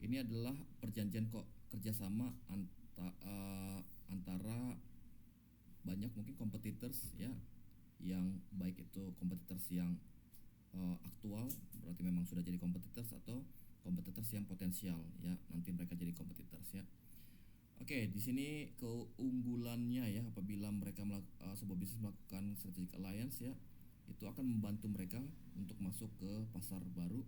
Ini adalah perjanjian kok kerjasama antara banyak mungkin competitors ya, yang baik itu competitors yang aktual berarti memang sudah jadi competitors, atau competitors yang potensial ya nanti mereka jadi competitors ya. Oke, di sini keunggulannya ya apabila mereka sebuah bisnis melakukan strategic alliance ya, itu akan membantu mereka untuk masuk ke pasar baru,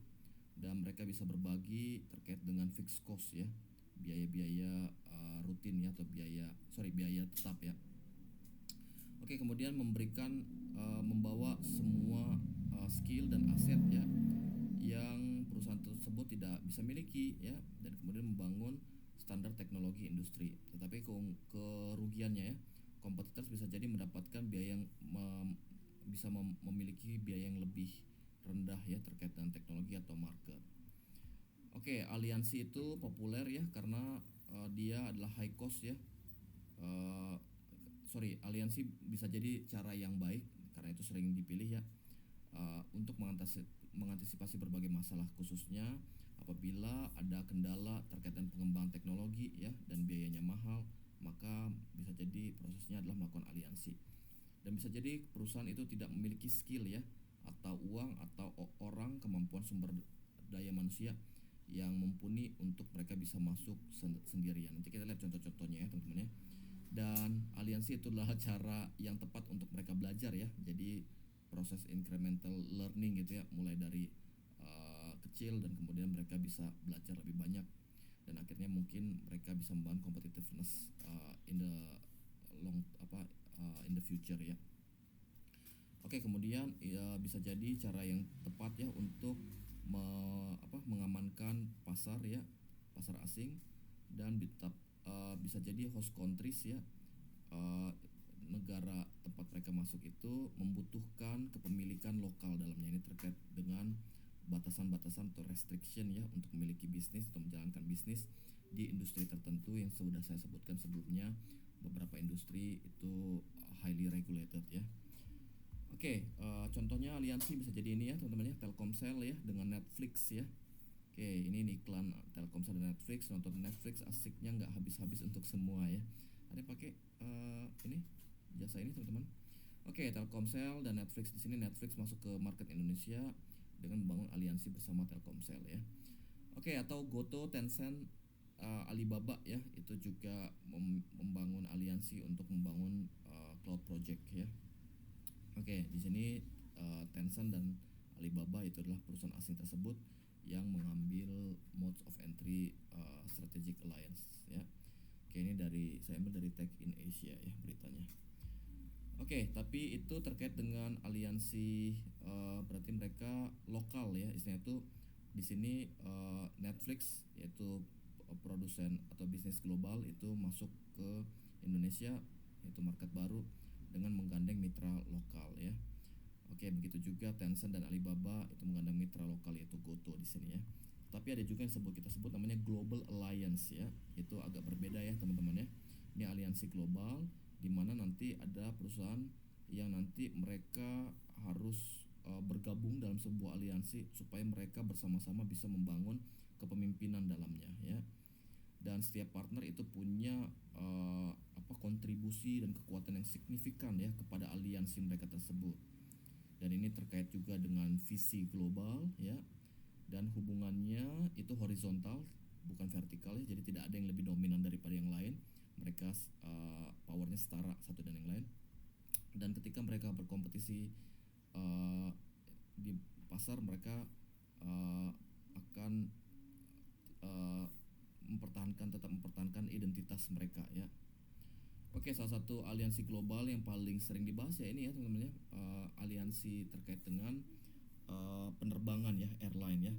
dan mereka bisa berbagi terkait dengan fixed cost ya, biaya-biaya rutin ya, atau biaya tetap ya. Oke, kemudian membawa semua skill dan aset ya yang perusahaan tersebut tidak bisa miliki ya, dan kemudian membangun standar teknologi industri. Tetapi kerugiannya ya, kompetitor bisa jadi mendapatkan biaya yang memiliki biaya yang lebih rendah ya terkait dengan teknologi atau market. Oke, aliansi itu populer ya karena dia adalah high cost ya. Aliansi bisa jadi cara yang baik karena itu sering dipilih ya untuk mengantisipasi berbagai masalah, khususnya apabila ada kendala terkait dengan pengembangan teknologi ya dan biayanya mahal, maka bisa jadi prosesnya adalah melakukan aliansi. Dan bisa jadi perusahaan itu tidak memiliki skill ya, atau uang, atau orang, kemampuan sumber daya manusia yang mumpuni untuk mereka bisa masuk sendirian. Nanti kita lihat contoh-contohnya ya teman-teman ya. Dan aliansi itu adalah cara yang tepat untuk mereka belajar ya. Jadi proses incremental learning gitu ya, mulai dari kecil dan kemudian mereka bisa belajar lebih banyak, dan akhirnya mungkin mereka bisa membangun competitiveness in the future ya. Oke, kemudian ya, bisa jadi cara yang tepat ya untuk mengamankan pasar ya, pasar asing, dan bisa jadi host countries ya, negara tempat mereka masuk itu membutuhkan kepemilikan lokal dalamnya. Ini terkait dengan batasan-batasan atau restriction ya untuk memiliki bisnis atau menjalankan bisnis di industri tertentu yang sudah saya sebutkan sebelumnya. Beberapa industri itu highly regulated ya. Oke, contohnya aliansi bisa jadi ini ya teman-teman ya, Telkomsel ya dengan Netflix ya. Oke, ini iklan Telkomsel dan Netflix. Nonton Netflix asiknya nggak habis-habis untuk semua ya. Ada pakai ini jasa ini teman-teman. Oke, Telkomsel dan Netflix. Di sini Netflix masuk ke market Indonesia dengan membangun aliansi bersama Telkomsel ya. Oke, atau Goto, Tencent, Alibaba ya, itu juga membangun aliansi untuk membangun cloud project ya. Oke, di sini Tencent dan Alibaba itu adalah perusahaan asing tersebut yang mengambil modes of entry strategic alliance ya. Oke, ini saya ambil dari Tech in Asia ya beritanya. Oke, tapi itu terkait dengan aliansi berarti mereka lokal ya, istilahnya itu di sini Netflix yaitu produsen atau bisnis global itu masuk ke Indonesia, yaitu market baru dengan menggandeng mitra lokal ya. Oke, begitu juga Tencent dan Alibaba itu menggandeng mitra lokal yaitu Goto di sini ya. Tapi ada juga yang kita sebut namanya Global Alliance ya. Itu agak berbeda ya teman-teman ya. Ini aliansi global di mana nanti ada perusahaan yang nanti mereka harus bergabung dalam sebuah aliansi supaya mereka bersama-sama bisa membangun kepemimpinan dalamnya ya. Dan setiap partner itu punya kontribusi dan kekuatan yang signifikan ya kepada aliansi mereka tersebut. Dan ini terkait juga dengan visi global ya, dan hubungannya itu horizontal bukan vertikal ya, jadi tidak ada yang lebih dominan daripada yang lain. Mereka powernya setara satu dan yang lain. Dan ketika mereka berkompetisi di pasar, mereka akan tetap mempertahankan identitas mereka ya. Oke, salah satu aliansi global yang paling sering dibahas ya ini ya teman-teman ya, aliansi terkait dengan penerbangan ya, airline ya.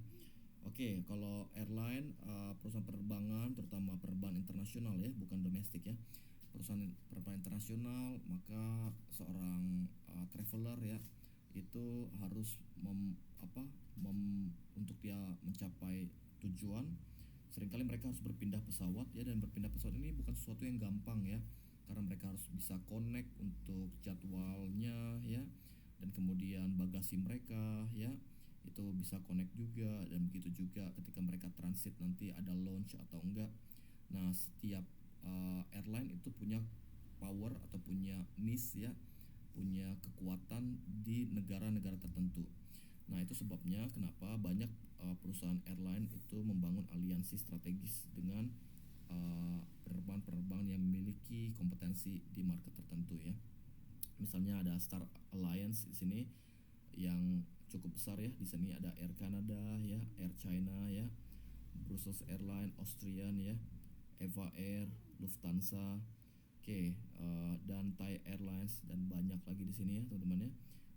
Oke, kalau airline, perusahaan penerbangan terutama penerbangan internasional ya, bukan domestik ya. Perusahaan penerbangan internasional, maka seorang traveler ya itu harus untuk dia mencapai tujuan, seringkali mereka harus berpindah pesawat ya, dan berpindah pesawat ini bukan sesuatu yang gampang ya, karena mereka harus bisa connect untuk jadwalnya ya, dan kemudian bagasi mereka ya, itu bisa connect juga, dan begitu juga ketika mereka transit nanti ada launch atau enggak. Nah, setiap airline itu punya power atau punya niche ya, punya kekuatan di negara-negara tertentu. Nah, itu sebabnya kenapa banyak perusahaan airline itu membangun aliansi strategis dengan penerbangan-penerbangan yang memiliki kompetensi di market tertentu ya. Misalnya ada Star Alliance di sini yang cukup besar ya. Di sini ada Air Canada ya, Air China ya, Brussels Airlines, Austrian ya, Eva Air, Lufthansa, dan Thai Airlines, dan banyak lagi di sini ya teman-teman ya.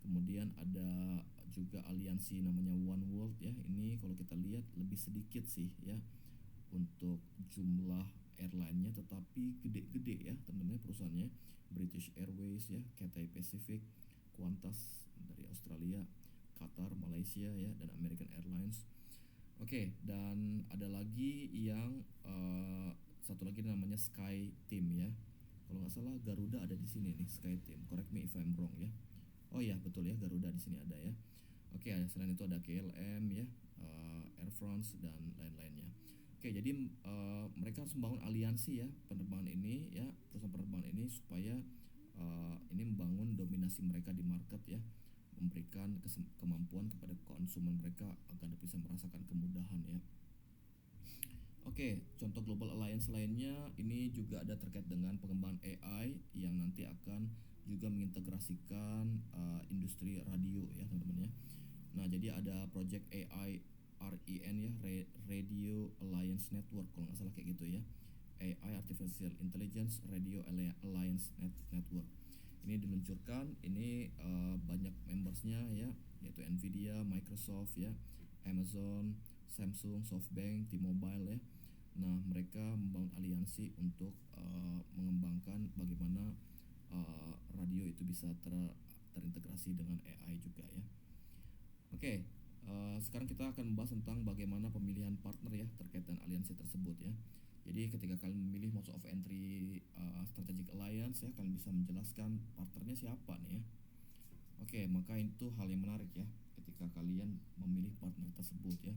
Kemudian ada juga aliansi namanya One World ya. Ini kalau kita lihat lebih sedikit sih ya untuk jumlah airline-nya, tetapi gede-gede ya teman-teman perusahaannya. British Airways ya, Cathay Pacific, Qantas dari Australia, Qatar, Malaysia ya, dan American Airlines. Dan ada lagi yang satu lagi namanya Sky Team ya. Kalau nggak salah Garuda ada di sini nih, Sky Team. Correct me if I'm wrong ya. Oh iya betul ya, Garuda di sini ada ya. Selain itu ada KLM ya, Air France, dan lain-lainnya. Jadi mereka harus membangun aliansi ya penerbangan ini ya, perusahaan penerbangan ini, supaya ini membangun dominasi mereka di market ya, memberikan kemampuan kepada konsumen mereka agar bisa merasakan kemudahan ya. Contoh global alliance lainnya ini juga ada terkait dengan pengembangan AI yang nanti akan juga mengintegrasikan industri radio ya teman-teman ya. Nah, jadi ada project AI REN ya, Radio Alliance Network kalau nggak salah kayak gitu ya. AI Artificial Intelligence Radio Alliance Network. Ini diluncurkan, ini banyak membersnya ya, yaitu Nvidia, Microsoft ya, Amazon, Samsung, SoftBank, T-Mobile ya. Nah, mereka membangun aliansi untuk mengembangkan bagaimana radio itu bisa terintegrasi dengan AI juga ya. Sekarang kita akan membahas tentang bagaimana pemilihan partner ya terkait dengan aliansi tersebut ya. Jadi ketika kalian memilih mode of entry strategic alliance ya, kalian bisa menjelaskan partnernya siapa nih ya. Maka itu hal yang menarik ya ketika kalian memilih partner tersebut ya.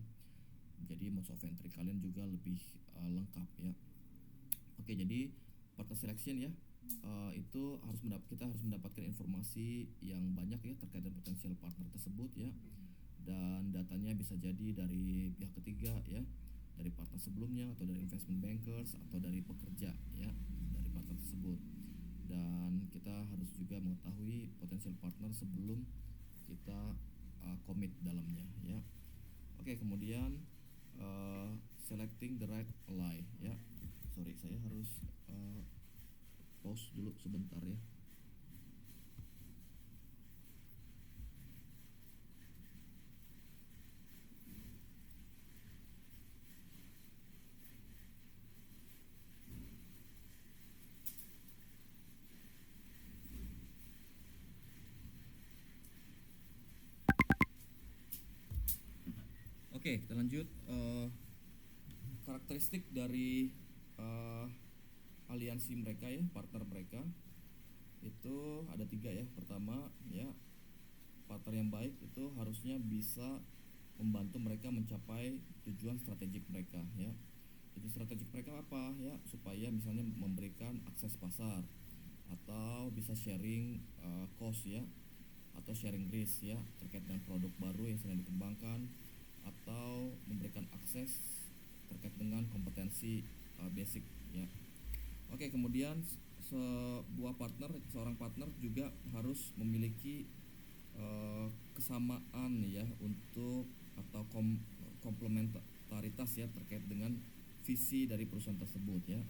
Jadi mode of entry kalian juga lebih lengkap ya. Jadi partner selection ya, itu kita harus mendapatkan informasi yang banyak ya terkait dengan potensial partner tersebut ya. Dan datanya bisa jadi dari pihak ketiga ya, dari partner sebelumnya, atau dari investment bankers, atau dari pekerja ya dari partner tersebut. Dan kita harus juga mengetahui potensial partner sebelum kita commit dalamnya ya. Kemudian selecting the right ally ya. Sorry, saya harus pause dulu sebentar ya. Kita lanjut. Karakteristik dari aliansi mereka ya, partner mereka itu ada 3 ya. Pertama ya, partner yang baik itu harusnya bisa membantu mereka mencapai tujuan strategik mereka ya. Jadi strategik mereka apa ya, supaya misalnya memberikan akses pasar, atau bisa sharing cost ya, atau sharing risk ya terkait dengan produk baru yang sedang dikembangkan, atau memberikan akses terkait dengan kompetensi basic ya. Kemudian seorang partner juga harus memiliki kesamaan ya untuk atau komplementaritas ya terkait dengan visi dari perusahaan tersebut ya.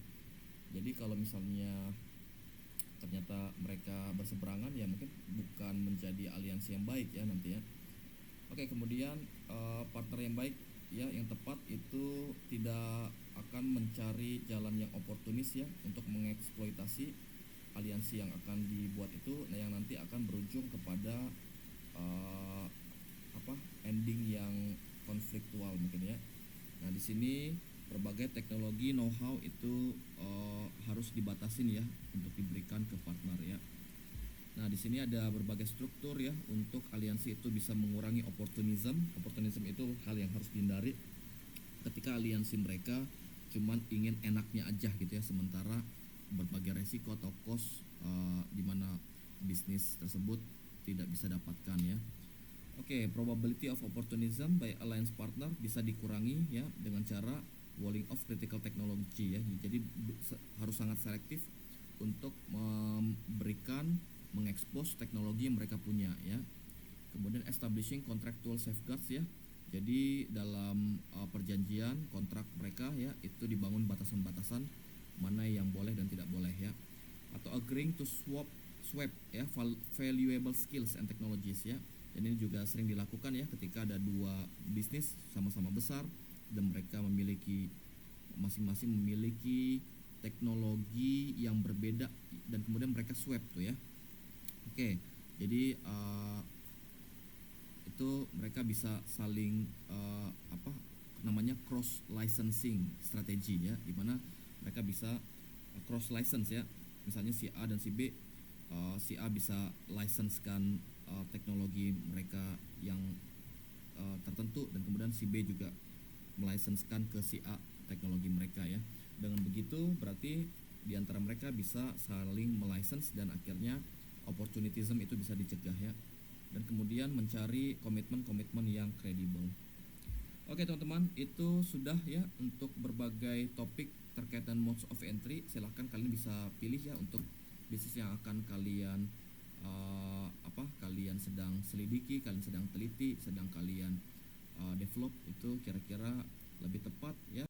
Jadi kalau misalnya ternyata mereka berseberangan ya, mungkin bukan menjadi aliansi yang baik ya nanti ya. Kemudian partner yang baik ya, yang tepat itu tidak akan mencari jalan yang oportunis ya untuk mengeksploitasi aliansi yang akan dibuat itu, yang nanti akan berujung kepada ending yang konfliktual mungkin ya. Nah, di sini berbagai teknologi know-how itu harus dibatasin ya untuk diberikan ke partner ya. Nah, di sini ada berbagai struktur ya untuk aliansi itu bisa mengurangi opportunism. Opportunism itu hal yang harus dihindari ketika aliansi mereka cuman ingin enaknya aja gitu ya, sementara berbagai resiko atau cost di mana bisnis tersebut tidak bisa dapatkan ya. Oke, probability of opportunism by alliance partner bisa dikurangi ya dengan cara walling off critical technology ya. Jadi harus sangat selektif untuk memberikan mengekspos teknologi yang mereka punya ya. Kemudian establishing contractual safeguards ya. Jadi dalam perjanjian kontrak mereka ya itu dibangun batasan-batasan mana yang boleh dan tidak boleh ya. Atau agreeing to swap ya valuable skills and technologies ya. Dan ini juga sering dilakukan ya ketika ada dua bisnis sama-sama besar dan mereka memiliki masing-masing memiliki teknologi yang berbeda dan kemudian mereka swap tuh ya. Oke, jadi itu mereka bisa saling namanya cross licensing strategi ya, di mana mereka bisa cross license ya. Misalnya si A dan si B, si A bisa licensekan teknologi mereka yang tertentu dan kemudian si B juga melicensekan ke si A teknologi mereka ya. Dengan begitu berarti di antara mereka bisa saling melicense dan akhirnya opportunism itu bisa dicegah ya. Dan kemudian mencari komitmen-komitmen yang kredibel. Oke teman-teman, itu sudah ya untuk berbagai topik terkait dengan modes of entry. Silahkan kalian bisa pilih ya untuk bisnis yang akan kalian kalian sedang selidiki, kalian sedang teliti, sedang kalian develop, itu kira-kira lebih tepat ya.